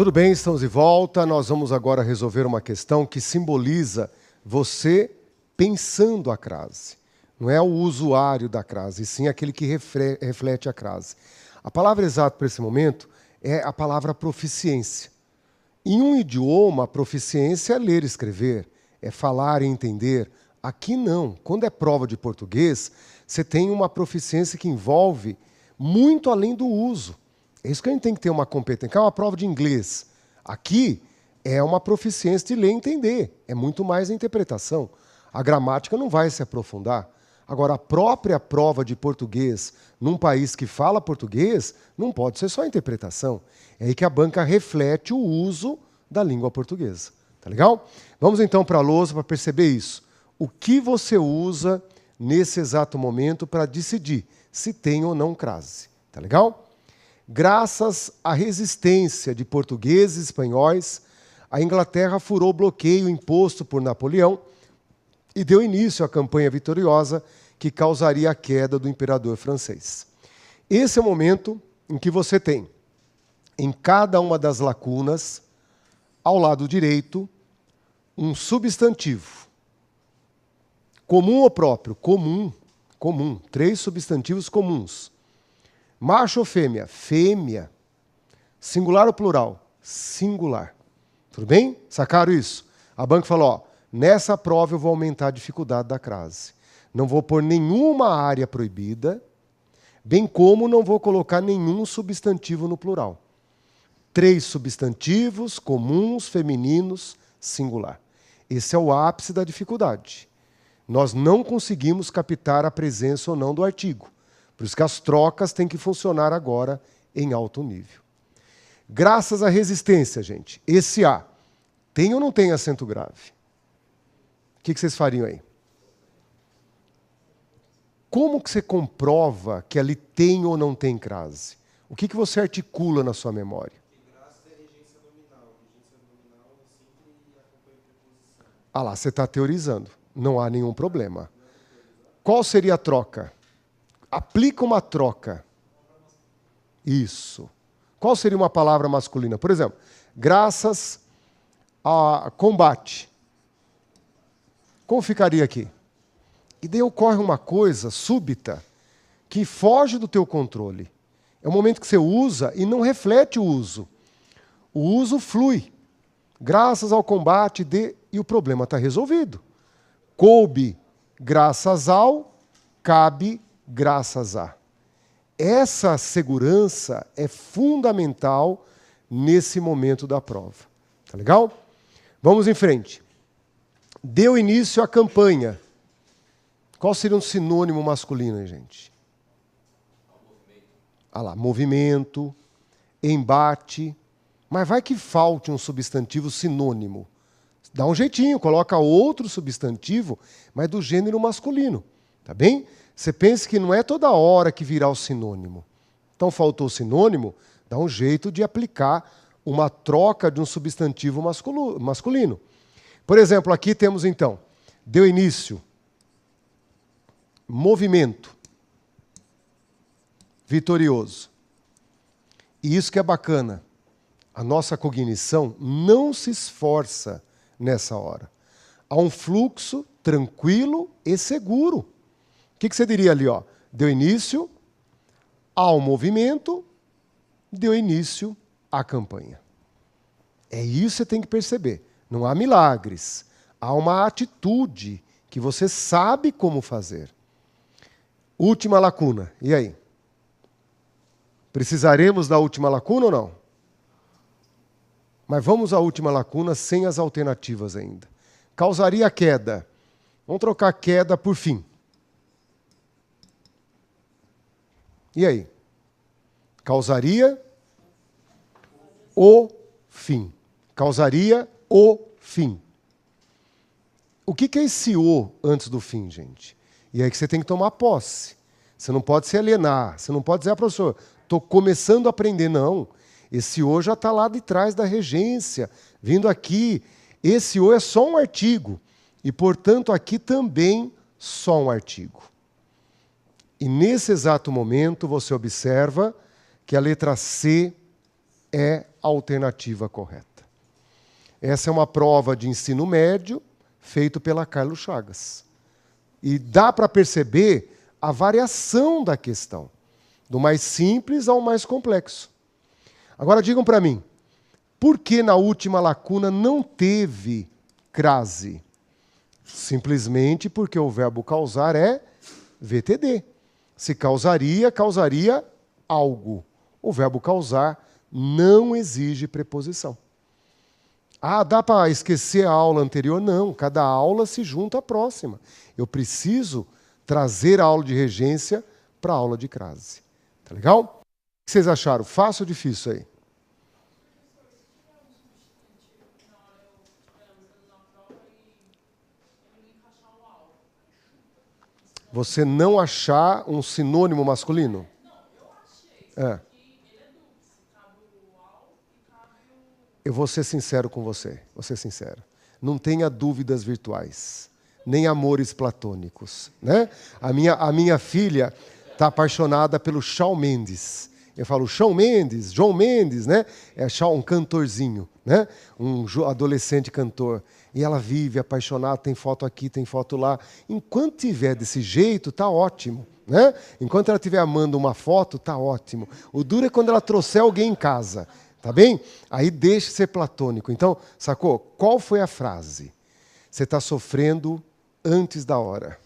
Tudo bem, estamos de volta. Nós vamos agora resolver uma questão que simboliza você pensando a crase. Não é o usuário da crase, e sim aquele que reflete a crase. A palavra exata para esse momento é a palavra proficiência. Em um idioma, a proficiência é ler e escrever, é falar e entender. Aqui não. Quando é prova de português, você tem uma proficiência que envolve muito além do uso. É isso que a gente tem que ter uma competência. É uma prova de inglês. Aqui é uma proficiência de ler e entender. É muito mais a interpretação. A gramática não vai se aprofundar. Agora, a própria prova de português num país que fala português não pode ser só interpretação. É aí que a banca reflete o uso da língua portuguesa. Tá legal? Vamos então para a lousa para perceber isso. O que você usa nesse exato momento para decidir se tem ou não crase. Tá legal? Graças à resistência de portugueses e espanhóis, a Inglaterra furou o bloqueio imposto por Napoleão e deu início à campanha vitoriosa que causaria a queda do imperador francês. Esse é o momento em que você tem, em cada uma das lacunas, ao lado direito, um substantivo. Comum ou próprio? Comum. Comum. 3 substantivos comuns. Macho ou fêmea? Fêmea. Singular ou plural? Singular. Tudo bem? Sacaram isso? A banca falou, ó, nessa prova eu vou aumentar a dificuldade da crase. Não vou pôr nenhuma área proibida, bem como não vou colocar nenhum substantivo no plural. 3 substantivos comuns, femininos, singular. Esse é o ápice da dificuldade. Nós não conseguimos captar a presença ou não do artigo. Por isso que as trocas têm que funcionar agora em alto nível. Graças à resistência, gente, esse A tem ou não tem acento grave? O que vocês fariam aí? Como que você comprova que ali tem ou não tem crase? O que você articula na sua memória? Graças à regência nominal. Regência nominal sempre acompanha a preposição. Ah lá, você está teorizando. Não há nenhum problema. Qual seria a troca? Aplica uma troca. Isso. Qual seria uma palavra masculina? Por exemplo, graças a combate. Como ficaria aqui? E daí ocorre uma coisa súbita que foge do teu controle. É o momento que você usa e não reflete o uso. O uso flui. Graças ao combate de... E o problema está resolvido. Coube graças ao, cabe graças a. Essa segurança é fundamental nesse momento da prova. Tá legal? Vamos em frente. Deu início à campanha. Qual seria um sinônimo masculino, gente? Ah lá, movimento, embate. Mas vai que falte um substantivo sinônimo. Dá um jeitinho, coloca outro substantivo, mas do gênero masculino. Tá bem? Você pensa que não é toda hora que virá o sinônimo. Então, faltou o sinônimo, dá um jeito de aplicar uma troca de um substantivo masculino. Por exemplo, aqui temos, então, deu início, movimento, vitorioso. E isso que é bacana. A nossa cognição não se esforça nessa hora. Há um fluxo tranquilo e seguro. O que você diria ali? Ó? Deu início ao movimento, deu início à campanha. É isso que você tem que perceber. Não há milagres. Há uma atitude que você sabe como fazer. Última lacuna. E aí? Precisaremos da última lacuna ou não? Mas vamos à última lacuna sem as alternativas ainda. Causaria queda. Vamos trocar queda por fim. E aí? Causaria o fim. Causaria o fim. O que é esse o antes do fim, gente? E aí que você tem que tomar posse. Você não pode se alienar. Você não pode dizer, professor, estou começando a aprender. Não. Esse o já está lá de trás da regência, vindo aqui. Esse o é só um artigo. E, portanto, aqui também só um artigo. E nesse exato momento você observa que a letra C é a alternativa correta. Essa é uma prova de ensino médio feito pela Carlos Chagas. E dá para perceber a variação da questão, do mais simples ao mais complexo. Agora digam para mim, por que na última lacuna não teve crase? Simplesmente porque o verbo causar é VTD. Se causaria, causaria algo. O verbo causar não exige preposição. Ah, dá para esquecer a aula anterior? Não, cada aula se junta à próxima. Eu preciso trazer a aula de regência para a aula de crase. Tá legal? O que vocês acharam? Fácil ou difícil aí? Você não achar um sinônimo masculino? É. Eu vou ser sincero com você, vou ser sincero. Não tenha dúvidas virtuais, nem amores platônicos, né? A minha filha está apaixonada pelo Shawn Mendes. Eu falo Shawn Mendes, João Mendes, né? É um cantorzinho, né? Um adolescente cantor. E ela vive apaixonada, tem foto aqui, tem foto lá. Enquanto tiver desse jeito, tá ótimo, né? Enquanto ela estiver amando uma foto, tá ótimo. O duro é quando ela trouxer alguém em casa. Tá bem? Aí deixe ser platônico. Então, sacou? Qual foi a frase? Você está sofrendo antes da hora.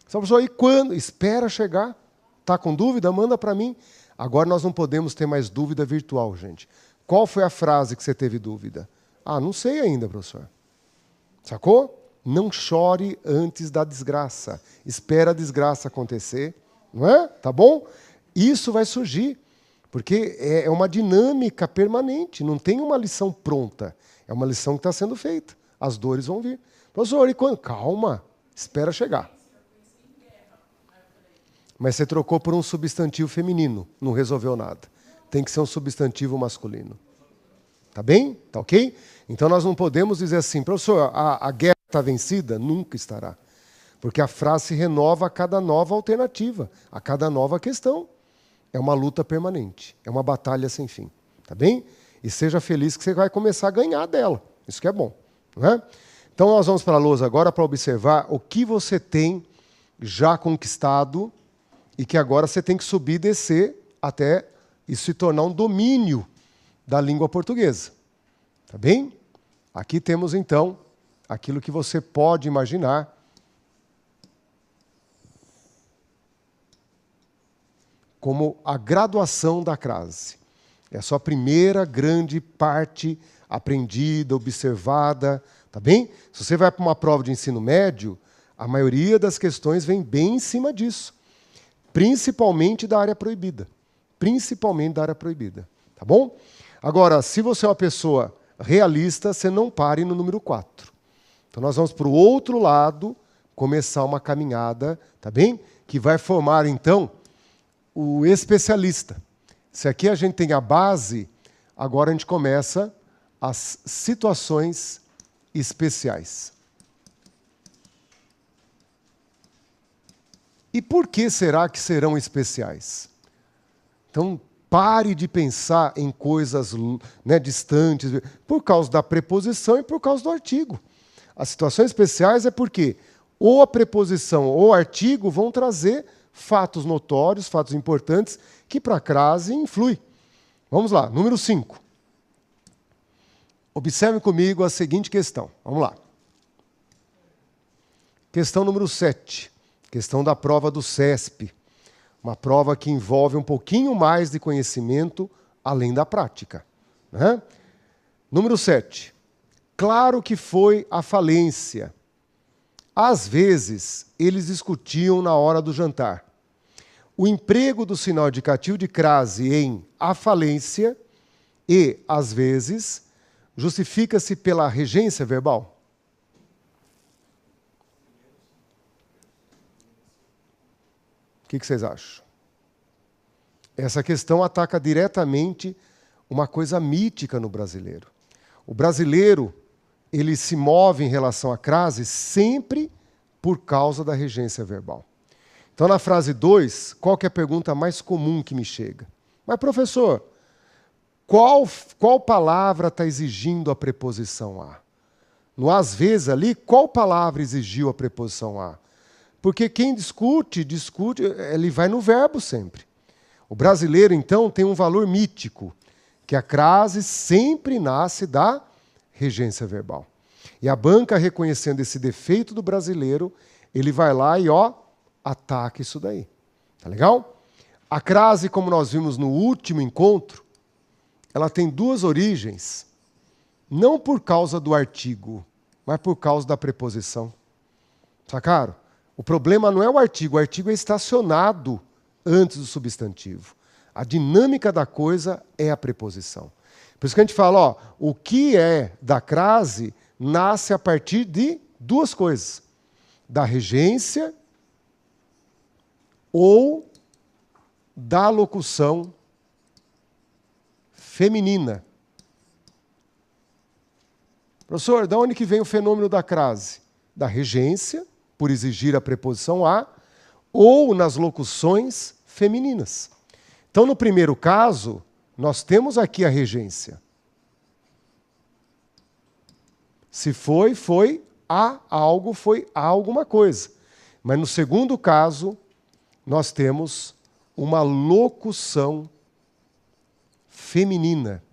Só pessoal, e quando? Espera chegar. Está com dúvida? Manda para mim. Agora nós não podemos ter mais dúvida virtual, gente. Qual foi a frase que você teve dúvida? Ah, não sei ainda, professor. Sacou? Não chore antes da desgraça. Espera a desgraça acontecer. Não é? Tá bom? Isso vai surgir. Porque é uma dinâmica permanente, não tem uma lição pronta. É uma lição que está sendo feita. As dores vão vir. Professor, e quando? Calma, espera chegar. Mas você trocou por um substantivo feminino, não resolveu nada. Tem que ser um substantivo masculino. Tá bem? Tá ok? Então nós não podemos dizer assim, professor, a guerra está vencida? Nunca estará. Porque a frase se renova a cada nova alternativa, a cada nova questão. É uma luta permanente, é uma batalha sem fim, tá bem? E seja feliz que você vai começar a ganhar dela, isso que é bom, não é? Então nós vamos para a lousa agora para observar o que você tem já conquistado e que agora você tem que subir e descer até isso se tornar um domínio da língua portuguesa, tá bem? Aqui temos então aquilo que você pode imaginar como a graduação da crase. É a sua primeira grande parte aprendida, observada, tá bem? Se você vai para uma prova de ensino médio, a maioria das questões vem bem em cima disso, principalmente da área proibida. Principalmente da área proibida, tá bom? Agora, se você é uma pessoa realista, você não pare no número 4. Então nós vamos para o outro lado, começar uma caminhada, tá bem? Que vai formar, então, o especialista. Se aqui a gente tem a base, agora a gente começa as situações especiais. E por que será que serão especiais? Então, pare de pensar em coisas, né, distantes, por causa da preposição e por causa do artigo. As situações especiais é porque ou a preposição ou o artigo vão trazer fatos notórios, fatos importantes, que para a crase influem. Vamos lá, número 5. Observem comigo a seguinte questão. Vamos lá. Questão número 7. Questão da prova do CESP. Uma prova que envolve um pouquinho mais de conhecimento além da prática, né? Número 7. Claro que foi a falência. Às vezes, eles discutiam na hora do jantar. O emprego do sinal indicativo de crase em a falência e, às vezes, justifica-se pela regência verbal? O que vocês acham? Essa questão ataca diretamente uma coisa mítica no brasileiro. O brasileiro, ele se move em relação à crase sempre por causa da regência verbal. Então, na frase 2, qual que é a pergunta mais comum que me chega? Mas, professor, qual palavra está exigindo a preposição a? No às vezes ali, qual palavra exigiu a preposição a? Porque quem discute, ele vai no verbo sempre. O brasileiro, então, tem um valor mítico, que a crase sempre nasce da regência verbal. E a banca, reconhecendo esse defeito do brasileiro, ele vai lá e, ataca isso daí. Tá legal? A crase, como nós vimos no último encontro, ela tem duas origens, não por causa do artigo, mas por causa da preposição. Sacaram? O problema não é o artigo é estacionado antes do substantivo. A dinâmica da coisa é a preposição. Por isso que a gente fala, o que é da crase nasce a partir de duas coisas. Da regência ou da locução feminina. Professor, de onde que vem o fenômeno da crase? Da regência, por exigir a preposição a, ou nas locuções femininas. Então, no primeiro caso, nós temos aqui a regência. Se foi a algo, foi a alguma coisa. Mas no segundo caso, nós temos uma locução feminina.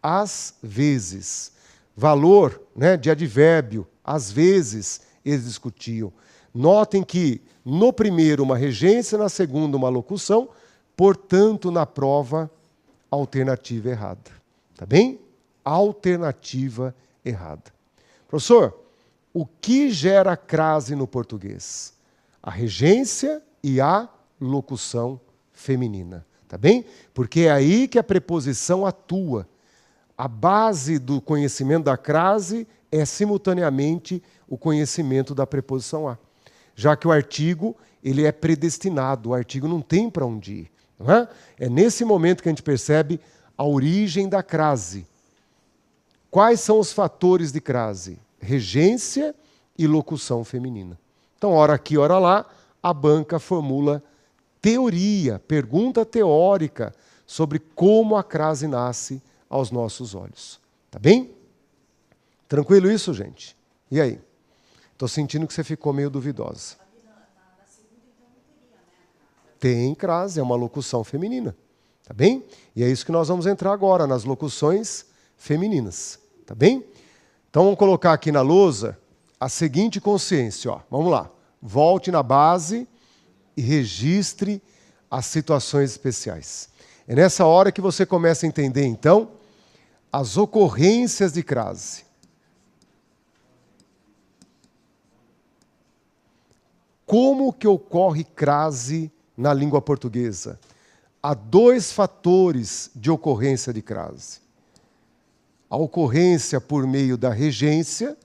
Às vezes. Valor, de advérbio. Às vezes, eles discutiam. Notem que no primeiro uma regência, na segunda uma locução, portanto, na prova, alternativa errada. Tá bem? Alternativa errada. Professor, o que gera crase no português? A regência e a locução feminina. Tá bem? Porque é aí que a preposição atua. A base do conhecimento da crase é simultaneamente o conhecimento da preposição a. Já que o artigo, ele é predestinado, o artigo não tem para onde ir. Não é? É nesse momento que a gente percebe a origem da crase. Quais são os fatores de crase? Regência e locução feminina. Então, ora aqui, ora lá, a banca formula teoria, pergunta teórica sobre como a crase nasce aos nossos olhos. Tá bem? Tranquilo isso, gente? E aí? Estou sentindo que você ficou meio duvidosa. Na segunda, então, não teria, né? Tem crase, é uma locução feminina. Tá bem? E é isso que nós vamos entrar agora, nas locuções femininas. Tá bem? Então, vamos colocar aqui na lousa a seguinte consciência. Vamos lá. Volte na base e registre as situações especiais. É nessa hora que você começa a entender, então, as ocorrências de crase. Como que ocorre crase na língua portuguesa? Há dois fatores de ocorrência de crase. A ocorrência por meio da regência,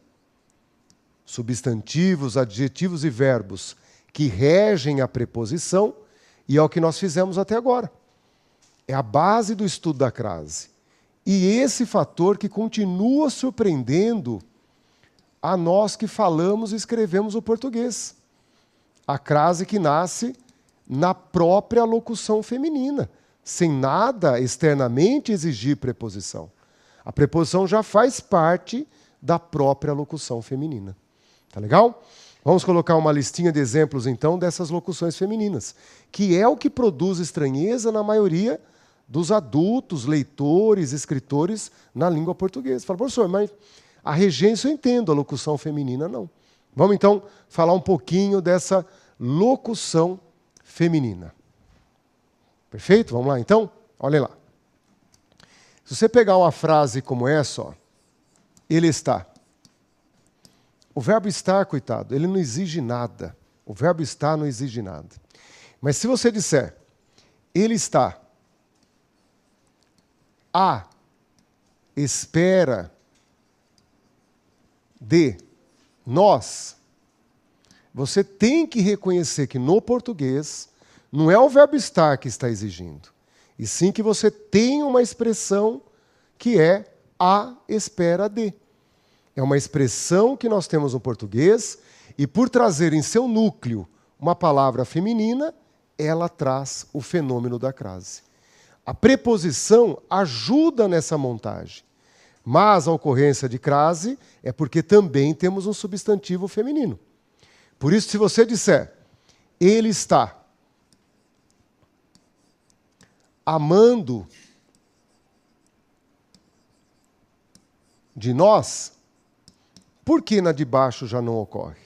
substantivos, adjetivos e verbos que regem a preposição, e é o que nós fizemos até agora. É a base do estudo da crase. E esse fator que continua surpreendendo a nós que falamos e escrevemos o português. A crase que nasce na própria locução feminina, sem nada externamente exigir preposição. A preposição já faz parte da própria locução feminina. Tá legal? Vamos colocar uma listinha de exemplos, então, dessas locuções femininas, que é o que produz estranheza na maioria dos adultos, leitores, escritores na língua portuguesa. Fala, professor, mas a regência eu entendo, a locução feminina não. Vamos, então, falar um pouquinho dessa locução feminina. Perfeito? Vamos lá, então? Olhem lá. Se você pegar uma frase como essa, ele está. O verbo estar, coitado, ele não exige nada. O verbo estar não exige nada. Mas se você disser, ele está à espera de nós, você tem que reconhecer que no português não é o verbo estar que está exigindo, e sim que você tem uma expressão que é à espera de. É uma expressão que nós temos no português, e por trazer em seu núcleo uma palavra feminina, ela traz o fenômeno da crase. A preposição ajuda nessa montagem. Mas a ocorrência de crase é porque também temos um substantivo feminino. Por isso, se você disser, ele está amando de nós, por que na de baixo já não ocorre?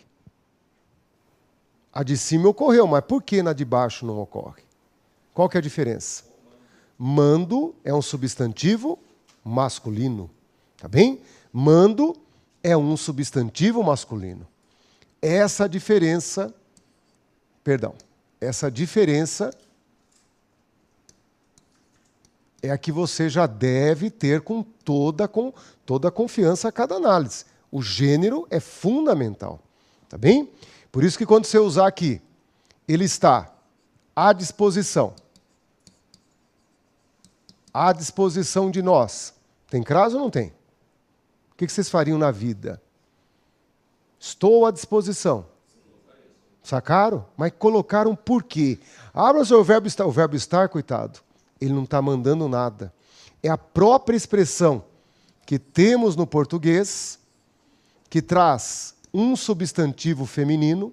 A de cima ocorreu, mas por que na de baixo não ocorre? Qual que é a diferença? Mando é um substantivo masculino, tá bem? Mando é um substantivo masculino. Essa diferença é a que você já deve ter com toda a confiança a cada análise. O gênero é fundamental, tá bem? Por isso que quando você usar aqui, ele está à disposição de nós. Tem crase ou não tem? O que vocês fariam na vida? Estou à disposição. Sacaram? Mas colocaram por quê? Abra o verbo estar, coitado. Ele não está mandando nada. É a própria expressão que temos no português, que traz um substantivo feminino,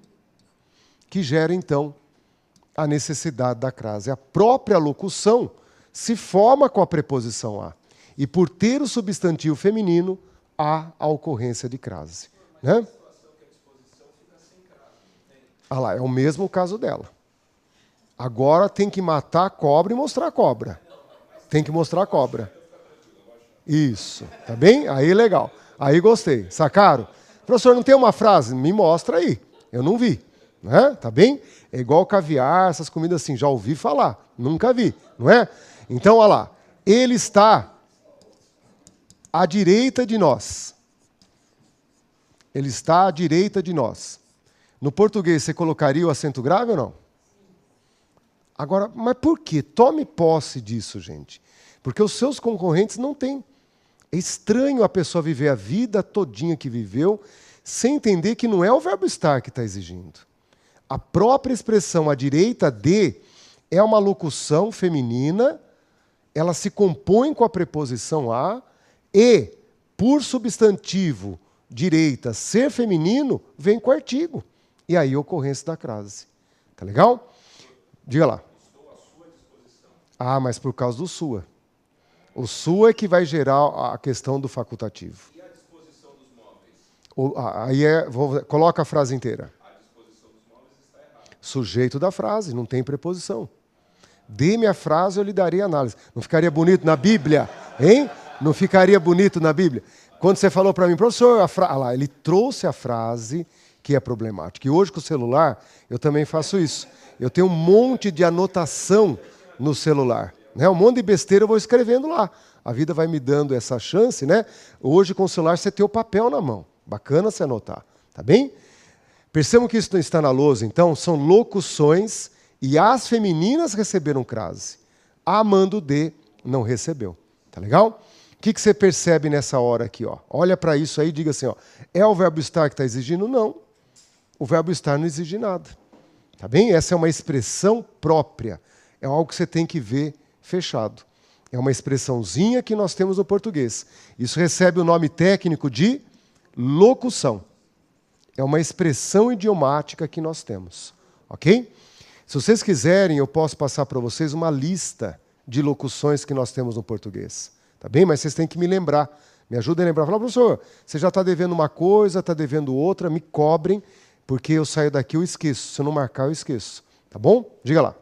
que gera, então, a necessidade da crase. A própria locução se forma com a preposição a. E por ter o substantivo feminino, há a ocorrência de crase. Né? Ah lá, é o mesmo caso dela. Agora tem que matar a cobra e mostrar a cobra. Tem que mostrar a cobra. Isso, tá bem? Aí legal. Aí gostei. Sacaram? Professor, não tem uma frase? Me mostra aí. Eu não vi. Né? Tá bem? É igual caviar, essas comidas assim. Já ouvi falar. Nunca vi. Não é? Então, olha lá. Ele está à direita de nós. Ele está à direita de nós. No português, você colocaria o acento grave ou não? Agora, mas por quê? Tome posse disso, gente. Porque os seus concorrentes não têm. É estranho a pessoa viver a vida todinha que viveu sem entender que não é o verbo estar que está exigindo. A própria expressão à direita de é uma locução feminina, ela se compõe com a preposição a e, por substantivo direita ser feminino, vem com o artigo. E aí a ocorrência da crase. Tá legal? Diga lá. Estou à sua disposição. Ah, mas por causa do sua. O sua é que vai gerar a questão do facultativo. E a disposição dos móveis? Coloca a frase inteira. A disposição dos móveis está errada. Sujeito da frase, não tem preposição. Dê-me a frase, eu lhe darei análise. Não ficaria bonito na Bíblia? Hein? Não ficaria bonito na Bíblia? Quando você falou para mim, professor, ele trouxe a frase que é problemática. E hoje com o celular, eu também faço isso. Eu tenho um monte de anotação no celular. Né? Um monte de besteira eu vou escrevendo lá. A vida vai me dando essa chance, né? Hoje com o celular você tem o papel na mão. Bacana você anotar. Tá bem? Percebam que isso não está na lousa, então, são locuções e as femininas receberam crase. A mando de não recebeu. Tá legal? O que você percebe nessa hora aqui? Ó? Olha para isso aí e diga assim, ó, é o verbo estar que está exigindo? Não. O verbo estar não exige nada. Tá bem? Essa é uma expressão própria. É algo que você tem que ver fechado. É uma expressãozinha que nós temos no português. Isso recebe o nome técnico de locução. É uma expressão idiomática que nós temos. Ok? Se vocês quiserem, eu posso passar para vocês uma lista de locuções que nós temos no português. Tá bem? Mas vocês têm que me lembrar. Me ajudem a lembrar. Fala, professor, você já está devendo uma coisa, está devendo outra, me cobrem, porque eu saio daqui e eu esqueço. Se eu não marcar, eu esqueço. Tá bom? Diga lá.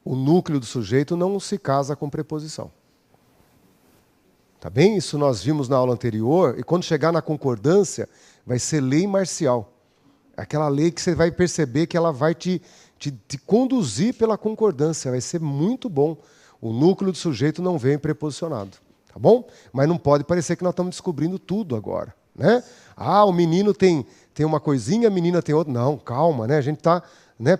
O núcleo do sujeito não se casa com preposição. Tá bem? Isso nós vimos na aula anterior, e quando chegar na concordância, vai ser lei marcial. Aquela lei que você vai perceber que ela vai te conduzir pela concordância. Vai ser muito bom. O núcleo do sujeito não vem preposicionado. Tá bom? Mas não pode parecer que nós estamos descobrindo tudo agora. Né? Ah, o menino tem uma coisinha, a menina tem outra. Não, calma, né? A gente está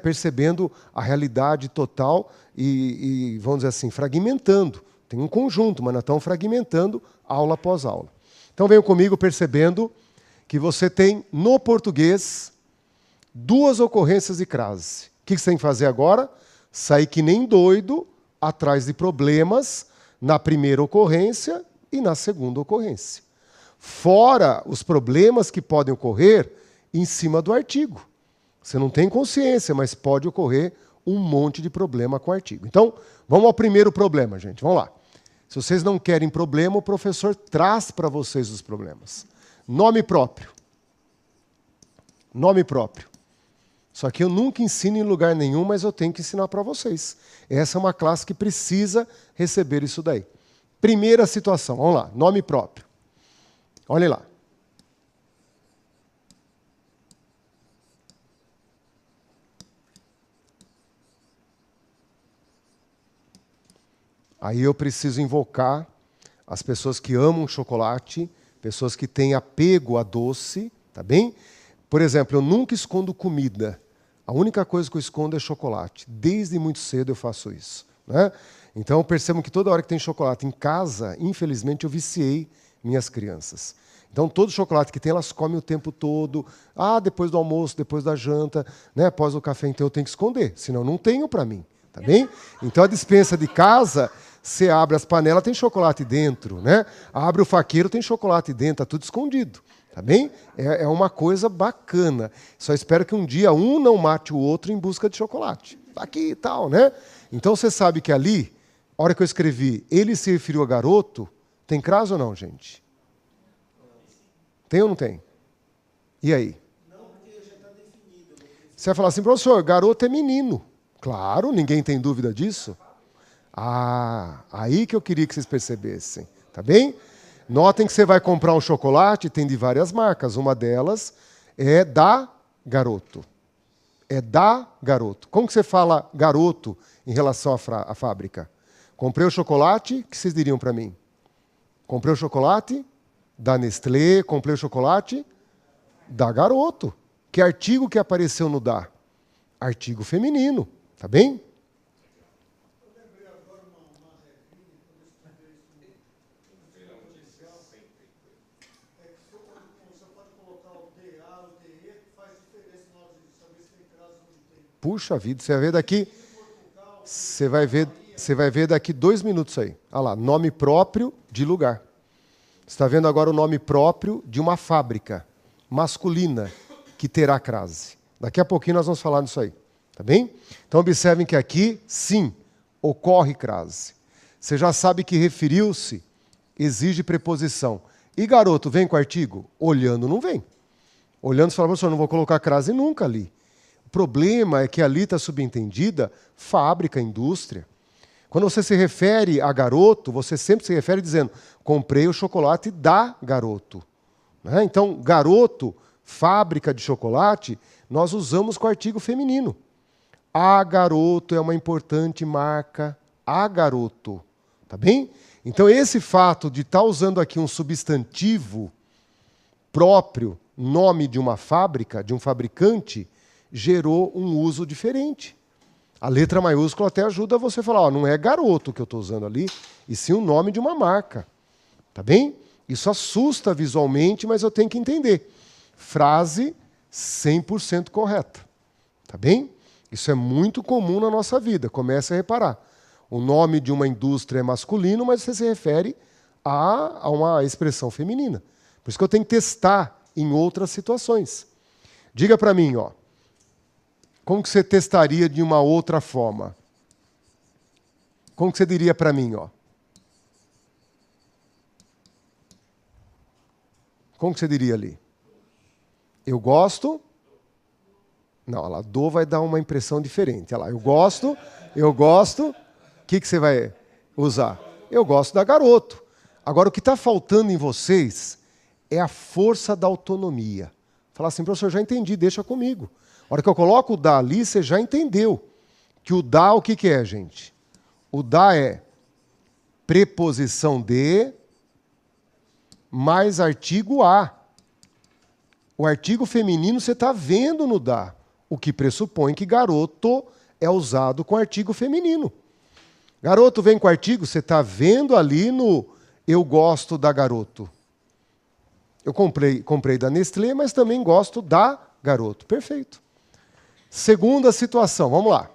percebendo a realidade total e, vamos dizer assim, fragmentando. Tem um conjunto, mas nós estamos fragmentando aula após aula. Então venham comigo percebendo que você tem, no português, duas ocorrências de crase. que você tem que fazer agora? Sair que nem doido atrás de problemas na primeira ocorrência e na segunda ocorrência. Fora os problemas que podem ocorrer em cima do artigo. Você não tem consciência, mas pode ocorrer um monte de problema com o artigo. Então, vamos ao primeiro problema, gente. Vamos lá. Se vocês não querem problema, o professor traz para vocês os problemas. Nome próprio. Nome próprio. Isso aqui eu nunca ensino em lugar nenhum, mas eu tenho que ensinar para vocês. Essa é uma classe que precisa receber isso daí. Primeira situação, vamos lá, nome próprio. Olhem lá. Aí eu preciso invocar as pessoas que amam chocolate, pessoas que têm apego a doce, tá bem? Por exemplo, eu nunca escondo comida. A única coisa que eu escondo é chocolate. Desde muito cedo eu faço isso, né? Então percebam que toda hora que tem chocolate em casa, infelizmente eu viciei minhas crianças. Então todo chocolate que tem, elas comem o tempo todo. Ah, depois do almoço, depois da janta, né? Após o café, então eu tenho que esconder, senão não tenho para mim, tá bem? Então a despensa de casa, você abre as panelas, tem chocolate dentro, né? Abre o faqueiro, tem chocolate dentro, tá tudo escondido. Tá bem? É uma coisa bacana. Só espero que um dia um não mate o outro em busca de chocolate. Tá aqui e tal, né? Então você sabe que ali, a hora que eu escrevi, ele se referiu a garoto, tem crase ou não, gente? Tem ou não tem? E aí? Não, porque já está definido. Você vai falar assim, professor, garoto é menino. Claro, ninguém tem dúvida disso. Ah, aí que eu queria que vocês percebessem. Tá bem? Notem que você vai comprar um chocolate, tem de várias marcas. Uma delas é da Garoto. É da Garoto. Como que você fala garoto em relação à fábrica? Comprei o chocolate, o que vocês diriam para mim? Comprei o chocolate da Nestlé, comprei o chocolate da Garoto. Que artigo que apareceu no da? Artigo feminino. Tá bem? Puxa vida, você vai ver daqui 2 minutos aí. Olha lá, nome próprio de lugar. Você está vendo agora o nome próprio de uma fábrica masculina que terá crase. Daqui a pouquinho nós vamos falar disso aí, tá bem? Então observem que aqui, sim, ocorre crase. Você já sabe que referiu-se exige preposição. E garoto, vem com artigo? Olhando não vem. Olhando você fala, professor, não vou colocar crase nunca ali. O problema é que ali está subentendida fábrica, indústria. Quando você se refere a garoto, você sempre se refere dizendo, comprei o chocolate da Garoto. Né? Então, garoto, fábrica de chocolate, nós usamos com artigo feminino. A Garoto é uma importante marca, a Garoto. Tá bem? Então, esse fato de estar usando aqui um substantivo próprio, nome de uma fábrica, de um fabricante, gerou um uso diferente. A letra maiúscula até ajuda você a falar, ó, não é garoto que eu estou usando ali, e sim o nome de uma marca. Tá bem? Isso assusta visualmente, mas eu tenho que entender. Frase 100% correta. Tá bem? Isso é muito comum na nossa vida, comece a reparar. O nome de uma indústria é masculino, mas você se refere a uma expressão feminina. Por isso que eu tenho que testar em outras situações. Diga para mim, ó, como que você testaria de uma outra forma? Como que você diria para mim, ó? Como que você diria ali? Eu gosto? Não, olha lá, do vai dar uma impressão diferente. Olha lá, eu gosto. O que você vai usar? Eu gosto da Garoto. Agora, o que está faltando em vocês é a força da autonomia. Falar assim, professor, já entendi, deixa comigo. A hora que eu coloco o da ali, você já entendeu. Que o da, o que é, gente? O da é preposição de mais artigo a. O artigo feminino você está vendo no da, o que pressupõe que garoto é usado com artigo feminino. Garoto vem com artigo, você está vendo ali no eu gosto da Garoto. Eu comprei da Nestlé, mas também gosto da Garoto. Perfeito. Segunda situação, vamos lá.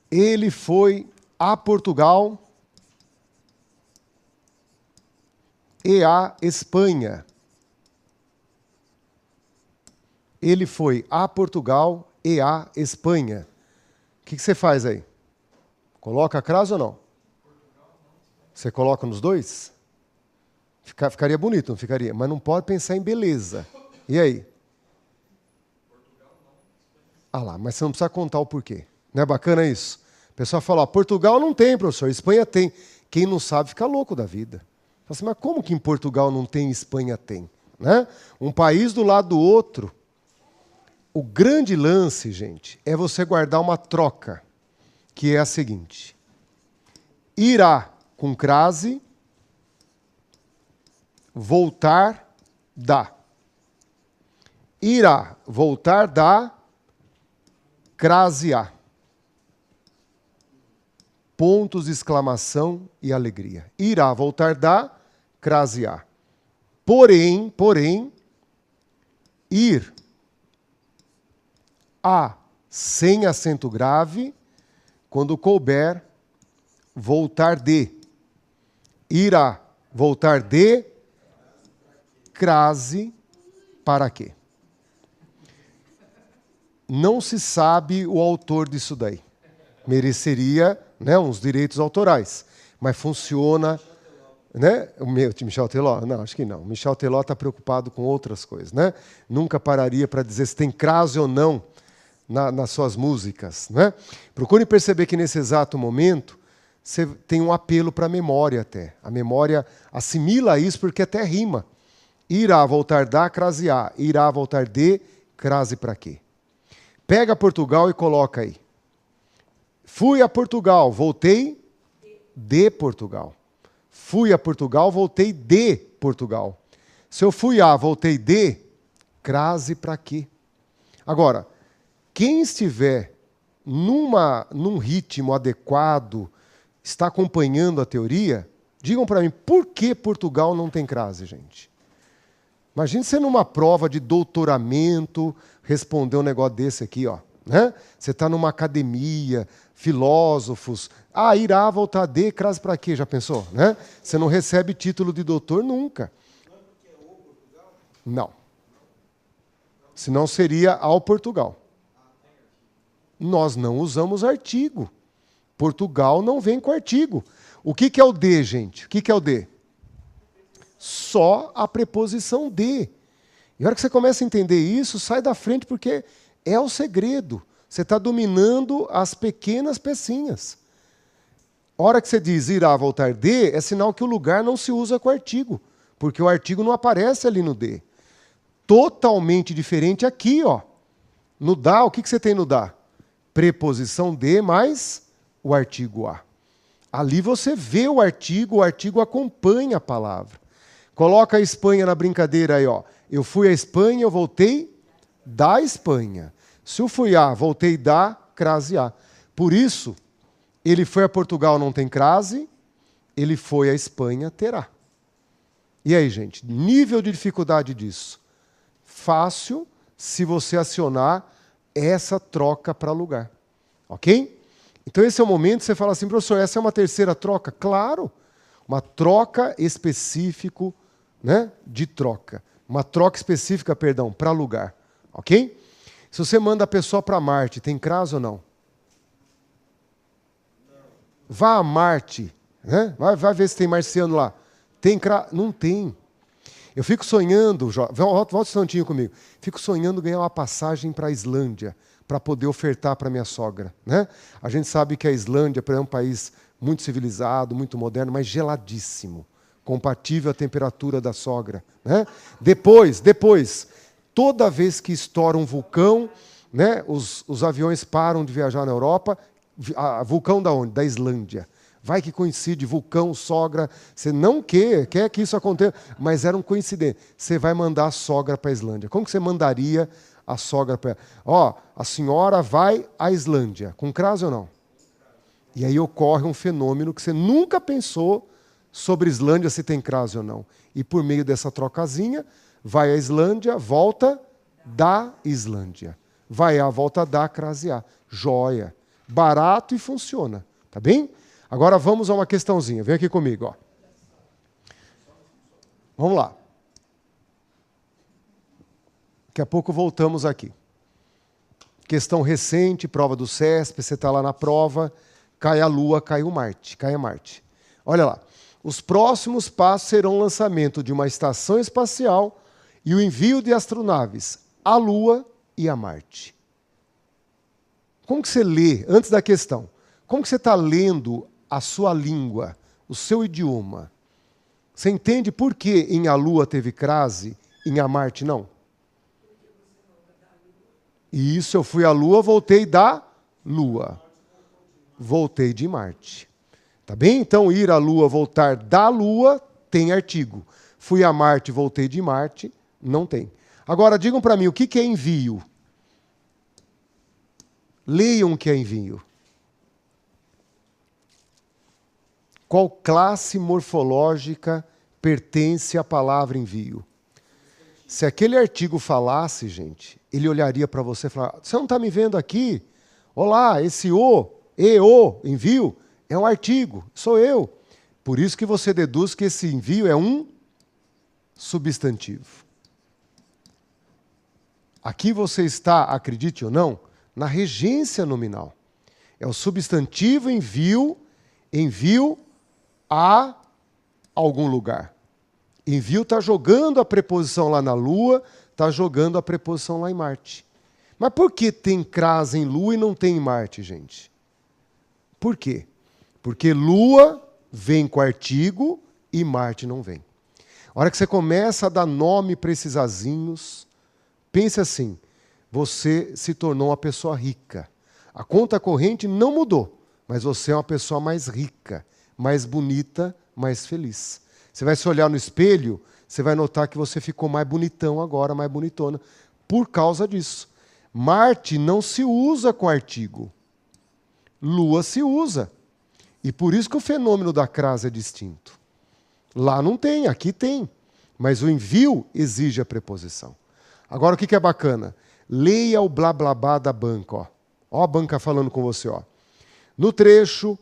Ele foi a Portugal e a Espanha. Ele foi a Portugal e a Espanha. O que você faz aí? Coloca a crase ou não? Você coloca nos dois? Ficaria bonito, não ficaria? Mas não pode pensar em beleza. E aí? Ah lá, mas você não precisa contar o porquê. Não é bacana isso? O pessoal fala, ó, Portugal não tem, professor, Espanha tem. Quem não sabe fica louco da vida. Fala assim, mas como que em Portugal não tem e Espanha tem? Né? Um país do lado do outro. O grande lance, gente, é você guardar uma troca, que é a seguinte. Irá com crase, voltar da. Irá voltar da, crase a. Pontos de exclamação e alegria. Irá voltar da, crase a. Porém, ir a sem acento grave, quando couber, voltar de. Irá voltar de, crase para quê? Não se sabe o autor disso daí. Mereceria, né, uns direitos autorais, mas funciona, né? O meu Michel Teló? Não, acho que não. Michel Teló está preocupado com outras coisas, né? Nunca pararia para dizer se tem crase ou não nas suas músicas, né? Procure perceber que nesse exato momento você tem um apelo para a memória até. A memória assimila isso porque até rima. Irá voltar da, crase a. Irá voltar de, crase para quê? Pega Portugal e coloca aí. Fui a Portugal, voltei de Portugal. Fui a Portugal, voltei de Portugal. Se eu fui a, voltei de, crase para quê? Agora, quem estiver num ritmo adequado, está acompanhando a teoria, digam para mim, por que Portugal não tem crase, gente? Imagine você numa prova de doutoramento, responder um negócio desse aqui, ó. Né? Você está numa academia, filósofos. Ah, irá voltar de, crase para quê? Já pensou? Né? Você não recebe título de doutor nunca. Não. Senão seria ao Portugal. Nós não usamos artigo. Portugal não vem com artigo. O que é o de, gente? O que é o de? Só a preposição de. E a hora que você começa a entender isso, sai da frente, porque é o segredo. Você está dominando as pequenas pecinhas. A hora que você diz irá voltar de, é sinal que o lugar não se usa com artigo, porque o artigo não aparece ali no de. Totalmente diferente aqui, ó. No dá, o que você tem no dá? Preposição de mais o artigo a. Ali você vê o artigo acompanha a palavra. Coloca a Espanha na brincadeira aí, ó. Eu fui à Espanha, eu voltei da Espanha. Se eu fui a, voltei da, crase a. Por isso, ele foi a Portugal, não tem crase, ele foi à Espanha, terá. E aí, gente, nível de dificuldade disso? Fácil se você acionar essa troca para lugar. Ok? Então esse é o momento que você fala assim, professor, essa é uma terceira troca? Claro, uma troca específico, né, de troca. Uma troca específica, perdão, para lugar. Ok? Se você manda a pessoa para Marte, tem crase ou não? Vá a Marte, né? Vai ver se tem marciano lá. Tem crase? Não tem. Eu fico sonhando, volta um instantinho comigo, fico sonhando ganhar uma passagem para a Islândia, para poder ofertar para minha sogra. Né? A gente sabe que a Islândia é um país muito civilizado, muito moderno, mas geladíssimo, compatível à temperatura da sogra. Né? Depois, toda vez que estoura um vulcão, né, os aviões param de viajar na Europa. Vulcão da onde? Da Islândia. Vai que coincide, vulcão, sogra. Você não quer que isso aconteça, mas era um coincidente. Você vai mandar a sogra para a Islândia. Como que você mandaria a sogra para... Ó, a senhora vai à Islândia. Com crase ou não? E aí ocorre um fenômeno que você nunca pensou sobre Islândia se tem crase ou não. E por meio dessa trocazinha, vai a Islândia, volta da Islândia. Vai a, volta da, crase a. Joia. Barato e funciona. Tá bem? Agora vamos a uma questãozinha. Vem aqui comigo, ó. Vamos lá. Daqui a pouco voltamos aqui. Questão recente, prova do CESP, você está lá na prova, cai a Lua, cai o Marte, cai a Marte. Olha lá. Os próximos passos serão o lançamento de uma estação espacial e o envio de astronaves à Lua e a Marte. Como que você lê, antes da questão, como que você está lendo a sua língua, o seu idioma? Você entende por que em a Lua teve crase e em a Marte não? E isso, eu fui à Lua, voltei da Lua. Voltei de Marte. Tá bem? Então, ir à Lua, voltar da Lua, tem artigo. Fui a Marte, voltei de Marte, não tem. Agora, digam para mim, o que é envio? Leiam o que é envio. Qual classe morfológica pertence à palavra envio? Se aquele artigo falasse, gente, ele olharia para você e falaria, você não está me vendo aqui? Olá, esse o, envio, é um artigo, sou eu. Por isso que você deduz que esse envio é um substantivo. Aqui você está, acredite ou não, na regência nominal. É o substantivo envio a algum lugar. Envio está jogando a preposição lá na Lua, está jogando a preposição lá em Marte. Mas por que tem crase em Lua e não tem em Marte, gente? Por quê? Porque Lua vem com artigo e Marte não vem. A hora que você começa a dar nome para esses azinhos, pense assim, você se tornou uma pessoa rica. A conta corrente não mudou, mas você é uma pessoa mais rica, mais bonita, mais feliz. Você vai se olhar no espelho, você vai notar que você ficou mais bonitão agora, mais bonitona, por causa disso. Marte não se usa com artigo. Lua se usa. E por isso que o fenômeno da crase é distinto. Lá não tem, aqui tem. Mas o envio exige a preposição. Agora, o que é bacana? Leia o blá blá blá da banca. Ó a banca falando com você. Ó. No trecho,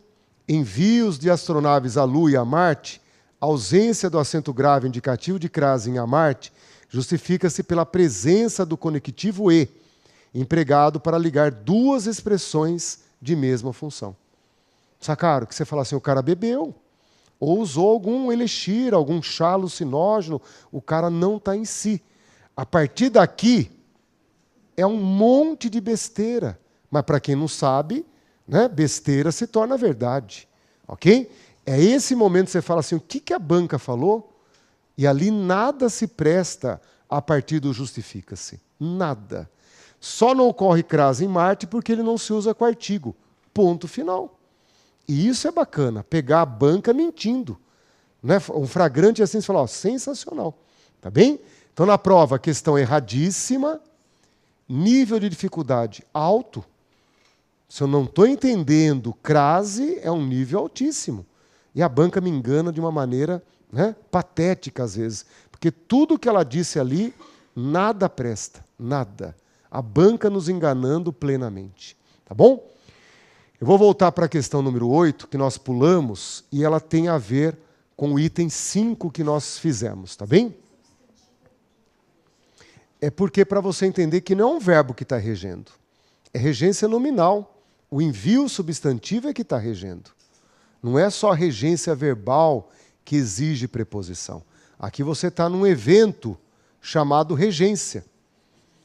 envios de astronaves à Lua e a Marte, a ausência do acento grave indicativo de crase em a Marte justifica-se pela presença do conectivo e, empregado para ligar duas expressões de mesma função. Sacaram? Que você fala assim, o cara bebeu, ou usou algum elixir, algum chá alucinógeno, o cara não está em si. A partir daqui, é um monte de besteira. Mas para quem não sabe, né, besteira se torna verdade. Ok? É esse momento que você fala assim, o que a banca falou? E ali nada se presta a partir do justifica-se. Nada. Só não ocorre crase em Marte porque ele não se usa com artigo. Ponto final. E isso é bacana, pegar a banca mentindo. Né? Um flagrante assim, você fala, ó, sensacional. Tá bem? Então, na prova, questão erradíssima, nível de dificuldade alto. Se eu não estou entendendo, crase é um nível altíssimo. E a banca me engana de uma maneira, né, patética às vezes. Porque tudo que ela disse ali, nada presta, nada. A banca nos enganando plenamente. Tá bom? Eu vou voltar para a questão número 8, que nós pulamos, e ela tem a ver com o item 5 que nós fizemos, tá bem? É porque para você entender que não é um verbo que está regendo. É regência nominal. O envio substantivo é que está regendo. Não é só a regência verbal que exige preposição. Aqui você está num evento chamado regência.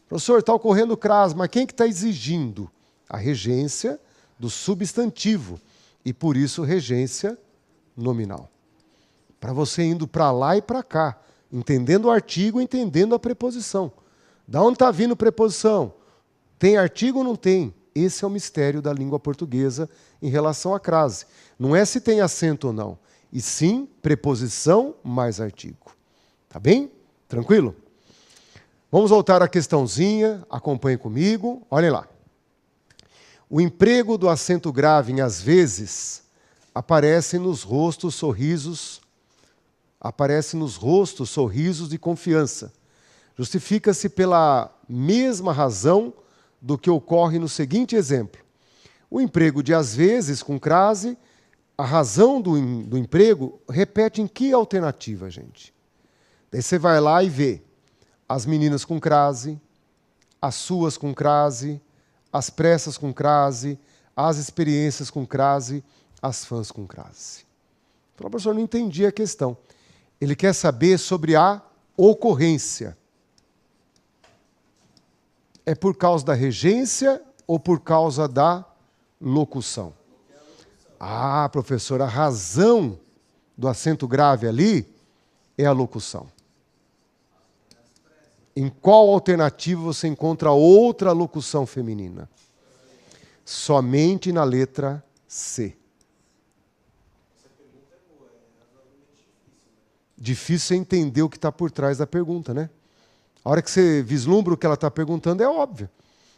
Professor, está ocorrendo crase, mas quem que está exigindo? A regência do substantivo. E por isso regência nominal. Para você indo para lá e para cá, entendendo o artigo, entendendo a preposição. Da onde está vindo preposição? Tem artigo ou não tem? Esse é o mistério da língua portuguesa em relação à crase. Não é se tem acento ou não, e sim preposição mais artigo. Tá bem? Tranquilo? Vamos voltar à questãozinha, acompanhem comigo. Olhem lá. O emprego do acento grave em às vezes aparece nos rostos, sorrisos aparece nos rostos sorrisos de confiança. Justifica-se pela mesma razão do que ocorre no seguinte exemplo. O emprego de às vezes com crase, a razão do emprego repete em que alternativa, gente? Daí você vai lá e vê as meninas com crase, as suas com crase, as pressas com crase, as experiências com crase, as fãs com crase. Então, o professor não entendia a questão. Ele quer saber sobre a ocorrência. É por causa da regência ou por causa da locução? Ah, professor, a razão do acento grave ali é a locução. Em qual alternativa você encontra outra locução feminina? Somente na letra C. Difícil é entender o que está por trás da pergunta, né? A hora que você vislumbra o que ela está perguntando é óbvio.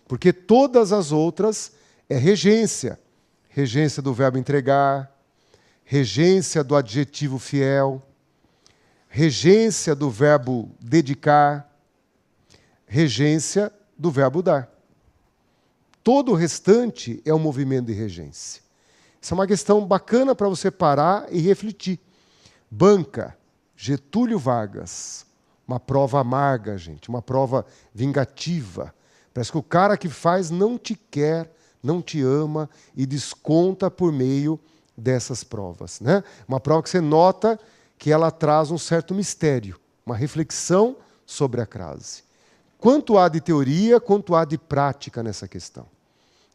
Porque todas as outras é regência. Regência do verbo entregar, regência do adjetivo fiel, regência do verbo dedicar, regência do verbo dar. Todo o restante é um movimento de regência. Isso é uma questão bacana para você parar e refletir. Banca, Getúlio Vargas. Uma prova amarga, gente, uma prova vingativa. Parece que o cara que faz não te quer, não te ama e desconta por meio dessas provas, né? Uma prova que você nota que ela traz um certo mistério, uma reflexão sobre a crase. Quanto há de teoria, quanto há de prática nessa questão.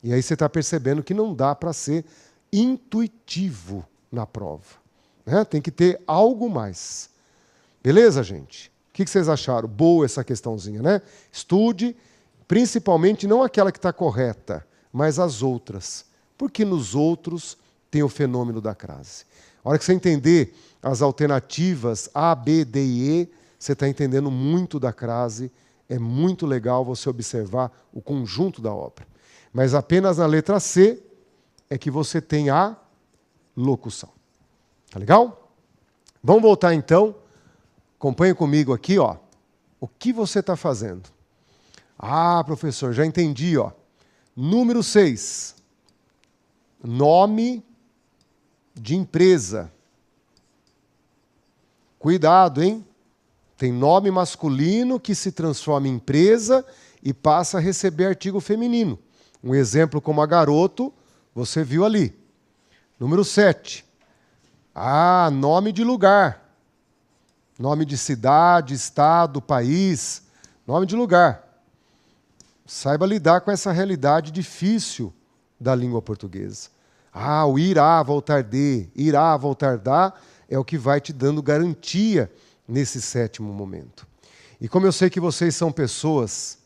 E aí você está percebendo que não dá para ser intuitivo na prova, né? Tem que ter algo mais. Beleza, gente? O que vocês acharam? Boa essa questãozinha, né? Estude, principalmente não aquela que está correta, mas as outras. Porque nos outros tem o fenômeno da crase. A hora que você entender as alternativas A, B, D e E, você está entendendo muito da crase. É muito legal você observar o conjunto da obra. Mas apenas na letra C é que você tem a locução. Tá legal? Vamos voltar então. Acompanhe comigo aqui, ó. O que você está fazendo? Ah, professor, já entendi, ó. Número 6. Nome de empresa. Cuidado, hein? Tem nome masculino que se transforma em empresa e passa a receber artigo feminino. Um exemplo como a garoto, você viu ali. Número 7. Ah, nome de lugar. Nome de cidade, estado, país. Nome de lugar. Saiba lidar com essa realidade difícil da língua portuguesa. Ah, o irá, voltar de, irá, voltar da, é o que vai te dando garantia nesse 7º momento. E como eu sei que vocês são pessoas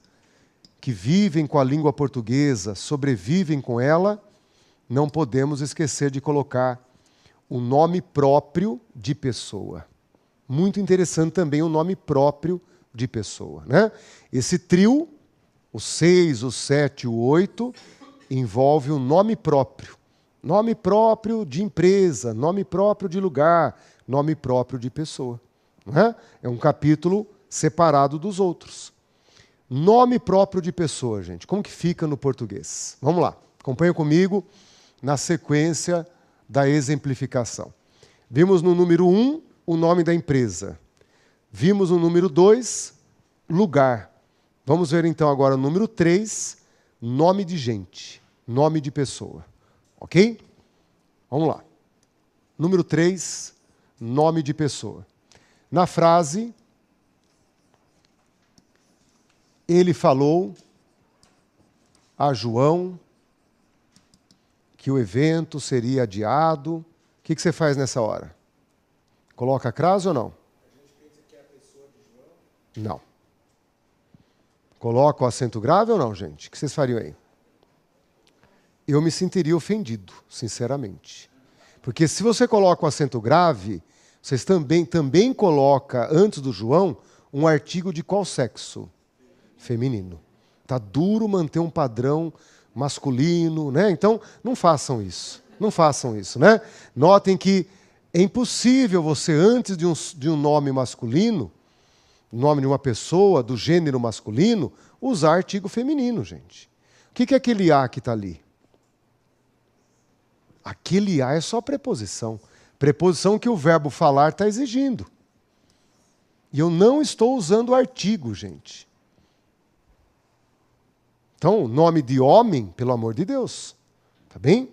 que vivem com a língua portuguesa, sobrevivem com ela, não podemos esquecer de colocar o nome próprio de pessoa. Muito interessante também o nome próprio de pessoa, né? Esse trio, o 6, o 7 e o 8, envolve o nome próprio. Nome próprio de empresa, nome próprio de lugar, nome próprio de pessoa. Né? É um capítulo separado dos outros. Nome próprio de pessoa, gente. Como que fica no português? Vamos lá. Acompanha comigo na sequência da exemplificação. Vimos no número 1 o nome da empresa. Vimos no número 2, lugar. Vamos ver então agora o número 3, nome de gente, nome de pessoa. Ok? Vamos lá. Número 3, nome de pessoa. Na frase, ele falou a João que o evento seria adiado. O que você faz nessa hora? Coloca a crase ou não? A gente pensa que é a pessoa de João. Não. Coloca o acento grave ou não, gente? O que vocês fariam aí? Eu me sentiria ofendido, sinceramente. Porque se você coloca o acento grave, vocês também coloca antes do João um artigo de qual sexo? Feminino. Tá duro manter um padrão masculino, né? Então, não façam isso. Não façam isso, né? Notem que É impossível você, antes de um nome masculino, nome de uma pessoa do gênero masculino, usar artigo feminino, gente. O que é aquele A que está ali? Aquele A é só preposição. Preposição que o verbo falar está exigindo. E eu não estou usando o artigo, gente. Então, nome de homem, pelo amor de Deus. Tá bem?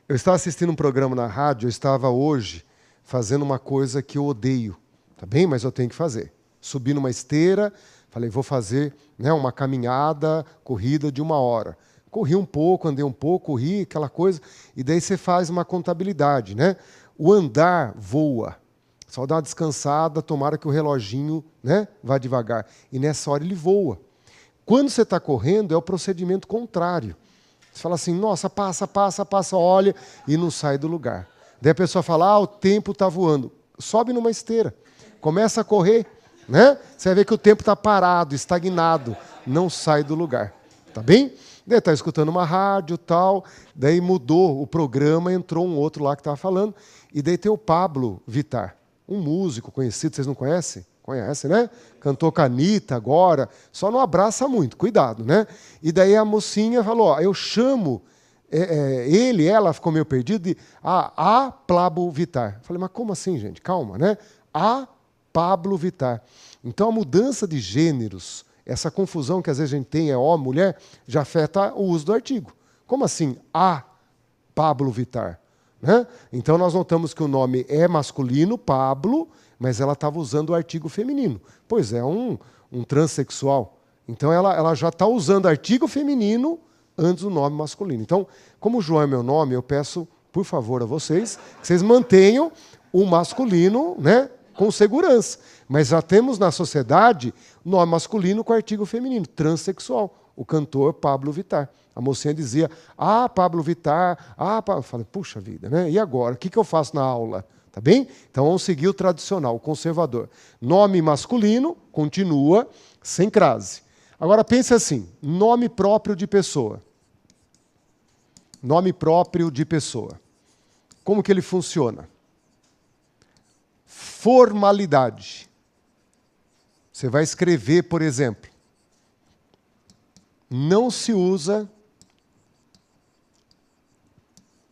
Eu estava assistindo um programa na rádio, eu estava hoje fazendo uma coisa que eu odeio. Tá bem? Mas eu tenho que fazer. Subi numa esteira, falei, vou fazer, né, uma caminhada, corrida de 1 hora. Corri um pouco, andei um pouco, corri, aquela coisa. E daí você faz uma contabilidade, né? O andar voa. Só dá uma descansada, tomara que o reloginho, né, vá devagar. E nessa hora ele voa. Quando você está correndo, é o procedimento contrário. Você fala assim, nossa, passa, olha, e não sai do lugar. Daí a pessoa fala, o tempo está voando. Sobe numa esteira, começa a correr, né? Você vai ver que o tempo está parado, estagnado, não sai do lugar. Tá bem? Daí está escutando uma rádio e tal, daí mudou o programa, entrou um outro lá que estava falando, e daí tem o Pablo Vittar, um músico conhecido, vocês não conhecem? Conhece, né? Cantou com a Anitta agora, só não abraça muito, cuidado, né? E daí a mocinha falou, eu chamo ela ficou meio perdido, de a Pablo Vittar. Falei, mas como assim, gente? Calma, né? A Pablo Vittar. Então a mudança de gêneros, essa confusão que às vezes a gente tem, homem, mulher, já afeta o uso do artigo. Como assim? A Pablo Vittar. Né? Então nós notamos que o nome é masculino, Pablo, mas ela estava usando o artigo feminino. Pois é, um transexual. Então ela já está usando artigo feminino antes do nome masculino. Então, como João é meu nome, eu peço, por favor, a vocês, que vocês mantenham o masculino, né, com segurança. Mas já temos na sociedade o nome masculino com artigo feminino, transexual. O cantor Pablo Vittar. A mocinha dizia, Pablo Vittar, Eu falei, puxa vida, né? E agora? O que eu faço na aula? Tá bem? Então vamos seguir o tradicional, o conservador. Nome masculino, continua, sem crase. Agora pense assim, nome próprio de pessoa. Nome próprio de pessoa. Como que ele funciona? Formalidade. Você vai escrever, por exemplo, não se usa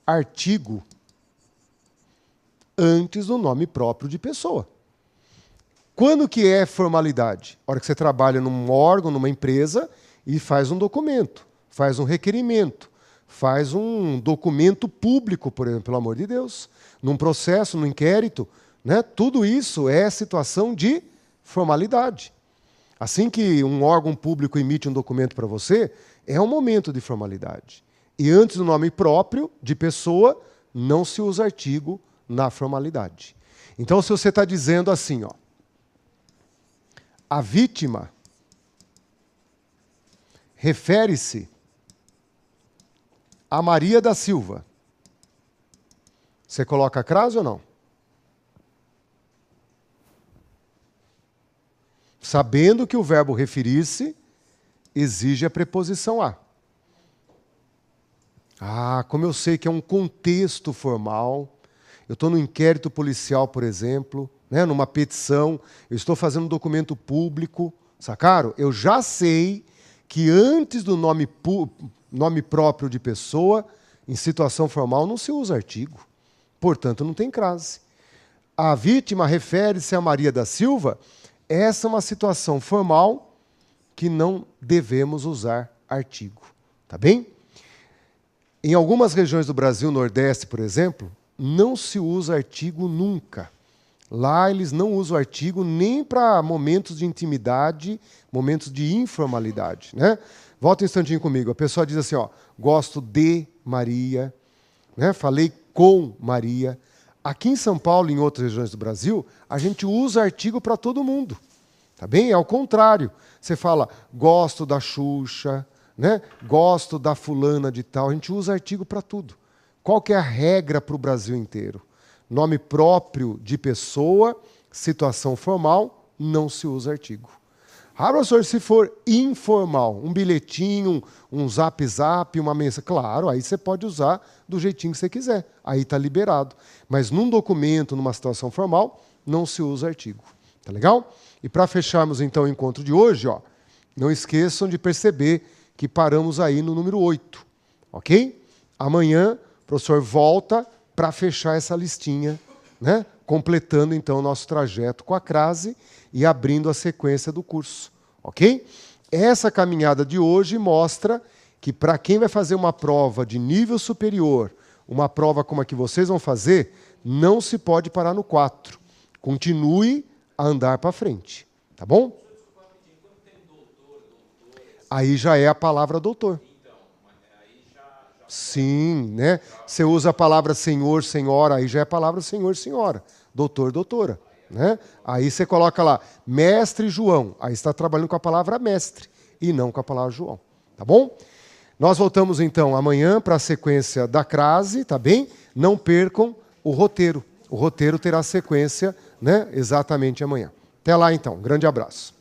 artigo antes do nome próprio de pessoa. Quando que é formalidade? A hora que você trabalha num órgão, numa empresa, e faz um documento, faz um requerimento, faz um documento público, por exemplo, pelo amor de Deus, num processo, num inquérito, né? Tudo isso é situação de formalidade. Assim que um órgão público emite um documento para você, é um momento de formalidade. E antes do nome próprio de pessoa, não se usa artigo na formalidade. Então, se você está dizendo assim, a vítima refere-se a Maria da Silva. Você coloca a crase ou não? Sabendo que o verbo referir-se exige a preposição a. Como eu sei que é um contexto formal, eu estou no inquérito policial, por exemplo, né, numa petição, eu estou fazendo um documento público, sacaram? Eu já sei que antes do nome próprio de pessoa, em situação formal, não se usa artigo. Portanto, não tem crase. A vítima refere-se a Maria da Silva. Essa é uma situação formal que não devemos usar artigo. Tá bem? Em algumas regiões do Brasil, Nordeste, por exemplo, não se usa artigo nunca. Lá eles não usam artigo nem para momentos de intimidade, momentos de informalidade. Né? Volta um instantinho comigo. A pessoa diz assim, gosto de Maria, né? Falei com Maria. Aqui em São Paulo e em outras regiões do Brasil, a gente usa artigo para todo mundo. Tá bem? É ao contrário. Você fala, gosto da Xuxa, né? Gosto da fulana de tal. A gente usa artigo para tudo. Qual que é a regra para o Brasil inteiro? Nome próprio de pessoa, situação formal, não se usa artigo. Ah, professor, se for informal, um bilhetinho, um zap, uma mensagem, claro, aí você pode usar do jeitinho que você quiser. Aí está liberado. Mas num documento, numa situação formal, não se usa artigo. Tá legal? E para fecharmos então o encontro de hoje, ó, não esqueçam de perceber que paramos aí no número 8. Ok? Amanhã o professor volta para fechar essa listinha, né? Completando então o nosso trajeto com a crase e abrindo a sequência do curso, ok? Essa caminhada de hoje mostra que para quem vai fazer uma prova de nível superior, uma prova como a que vocês vão fazer, não se pode parar no 4. Continue a andar para frente, tá bom? Aí já é a palavra doutor. Sim, né? Você usa a palavra senhor, senhora, aí já é a palavra senhor, senhora. Doutor, doutora. Né? Aí você coloca lá, mestre João. Aí está trabalhando com a palavra mestre e não com a palavra João. Tá bom? Nós voltamos então amanhã para a sequência da crase, tá bem? Não percam o roteiro. O roteiro terá sequência, né? Exatamente amanhã. Até lá então. Grande abraço.